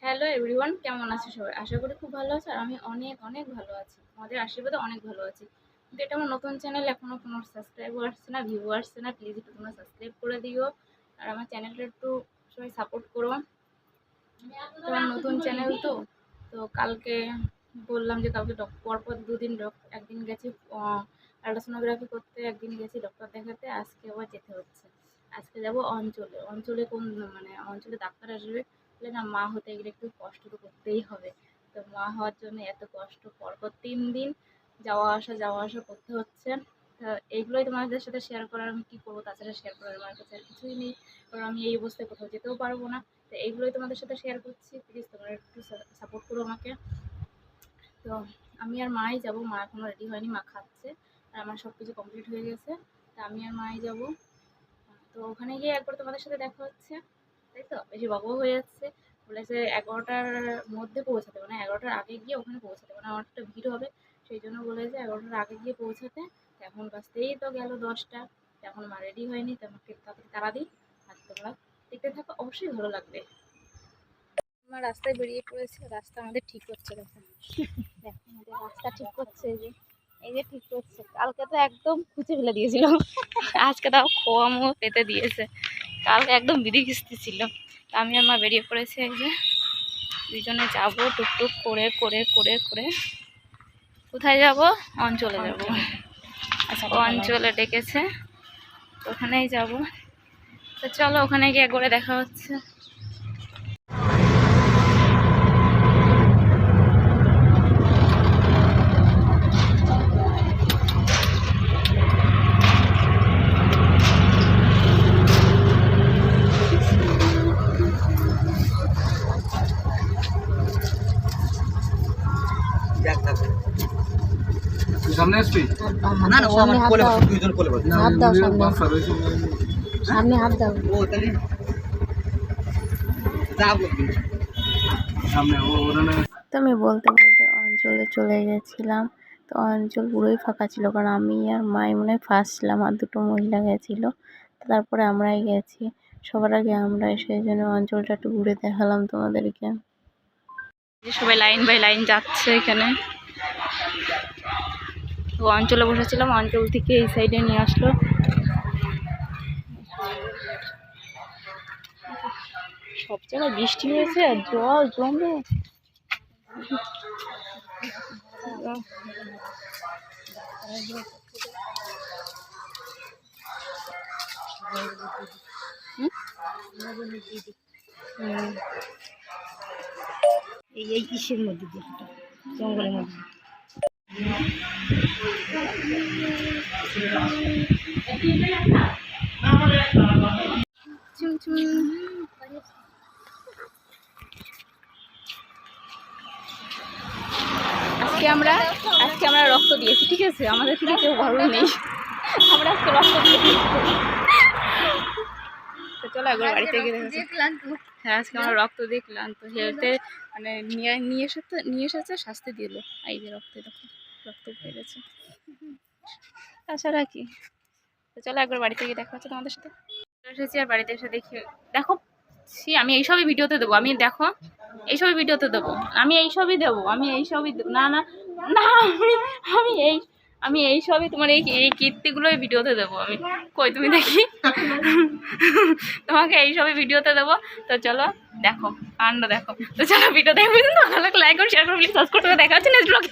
Hello everyone, কেমন আছে সবাই? আশা করি খুব ভালো আছে। আর আমি অনেক অনেক ভালো আছি, আমাদের আশীর্বাদে অনেক ভালো আছি। কিন্তু এটা আমার নতুন চ্যানেল, এখনও কোনো সাবস্ক্রাইবার আসছে না, ভিউ আসছে না। প্লিজ একটু তোমরা সাবস্ক্রাইব করে দিও আর আমার চ্যানেলটা একটু সবাই সাপোর্ট করো। তোমার নতুন চ্যানেল তো তো কালকে বললাম যে কালকে পরপর দুদিন একদিন গেছি আল্ট্রাসোনোগ্রাফি করতে, একদিন গেছি ডক্টর দেখাতে, আজকে আবার যেতে হচ্ছে। আজকে যাব অঞ্চলে কোন মানে অঞ্চলে ডাক্তার আসবে বলে না, মা হতে গেলে একটু কষ্ট তো করতেই হবে। তো মা হওয়ার জন্য এত কষ্ট, পরপর 3 দিন যাওয়া আসা করতে হচ্ছে। তা এইগুলোই তোমাদের সাথে শেয়ার করার, আমি কী করবো তাছাড়া শেয়ার করার আমার কাছে আর কিছুই নেই, কারণ আমি এই অবস্থায় কোথাও যেতেও পারবো না। তো এইগুলোই তোমাদের সাথে শেয়ার করছি, প্লিজ তোমরা একটু সাপোর্ট করো আমাকে। তো আমি আর মাই যাব, মা এখনও রেডি হয়নি, মা খাচ্ছে আর আমার সব কিছু কমপ্লিট হয়ে গেছে। তা আমি আর মাই যাব। তো ওখানে গিয়ে একবার তোমাদের সাথে দেখা হচ্ছে, তাই তো? বেশি বকবক হয়ে যাচ্ছে। বলেছে 11টার মধ্যে পৌঁছাতে, মানে 11টার আগে গিয়ে ওখানে পৌঁছাতে, মানে আমার একটা ভিড় হবে, সেই জন্য বলেছে 11টার আগে গিয়ে পৌঁছাতে। তো এখন বাজতেই তো গেল 10টা, এখন মা রেডি হয়নি, তো আমাকে তাড়াতাড়ি তাড়া দিই। আর তোমরা দেখতে থাকো, অবশ্যই ভালো লাগবে। আমার রাস্তায় বেরিয়ে পড়েছে, রাস্তা আমাদের ঠিক করছে। দেখো দেখো আমাদের রাস্তা ঠিক করছে, এই যে ঠিক করছে। কালকে তো একদম খুঁজে ফেলে দিয়েছিল, আজকে তাও খোয়া মুখ পেতে দিয়েছে। কালকে একদম বিধি খিস্তি ছিল। আমি আর মা বেরিয়ে পড়েছে, এই যে দুজনে যাবো টুকটুক করে করে করে করে। কোথায় যাব? অঞ্চলে যাব। আচ্ছা, অঞ্চলে ডেকেছে, ওখানেই যাব। তো চলো ওখানে গিয়ে একবারে দেখা হচ্ছে। সামনে আসবি? না না, ও আমার কোলে বসে, দুইজন কোলে বসে। হাত দাও সামনে, সামনে হাত দাও। ও তাহলে যা বলবি সামনে ও ওখানে। তো আমি বলতে বলতে অঞ্চলে চলে গেছিলাম। তো অঞ্চল পুরোই ফাঁকা ছিল, কারণ আমি আর মাই মনে হয় ফার্স্ট ছিলাম, আর দুটো মহিলা গেছিলো। তারপরে আমরাই গেছি, সবার আগে আমরাই, সেই জন্য অঞ্চলটা একটু ঘুরে দেখালাম তোমাদেরকে। সবাই লাইন বাই লাইন যাচ্ছে এখানে। তো অঞ্চলে বসেছিলাম, অঞ্চল থেকে এই সাইডে নিয়ে আসলো। সব জায়গায় বৃষ্টি হয়েছে আর জল জমে। এই ইসের মধ্যে দিয়ে, জঙ্গলের মধ্যে। আজকে আমরা রক্ত দিয়েছি, ঠিক আছে? আমাদের থেকে কেউ ভালো নেই, আমরা আজকে রক্ত দিয়েছি। তো চলো একবার বাড়িতে গিয়ে দেখলাম। হ্যাঁ, আজকে আমরা রক্ত দিয়ে ক্লান্ত, হেলথে মানে নিয়ে এসেছে, শাস্তি দিল। এই যে রক্ত পেয়ে গেছে, তাছাড়া কি। তো চলো একবার বাড়িতে গিয়ে দেখা হচ্ছে তোমাদের সাথে। এসেছি আর বাড়িতে এসে দেখি, দেখো আমি এইসবই ভিডিওতে দেবো, আমি দেখো এইসবই ভিডিওতে দেবো, আমি এইসবই দেবো, আমি এইসবই না না না আমি এইসবই তোমার এই কীর্তিগুলোই ভিডিওতে দেবো আমি। কই তুমি দেখি, তোমাকে এইসবই ভিডিওতে দেবো। তো চলো দেখো কাণ্ড দেখো। তো চলো ভিডিও দেখো, লাইক করো, শেয়ার করো, প্লিজ সাবস্ক্রাইব করে দেখা হচ্ছে নেক্সট ব্লগে।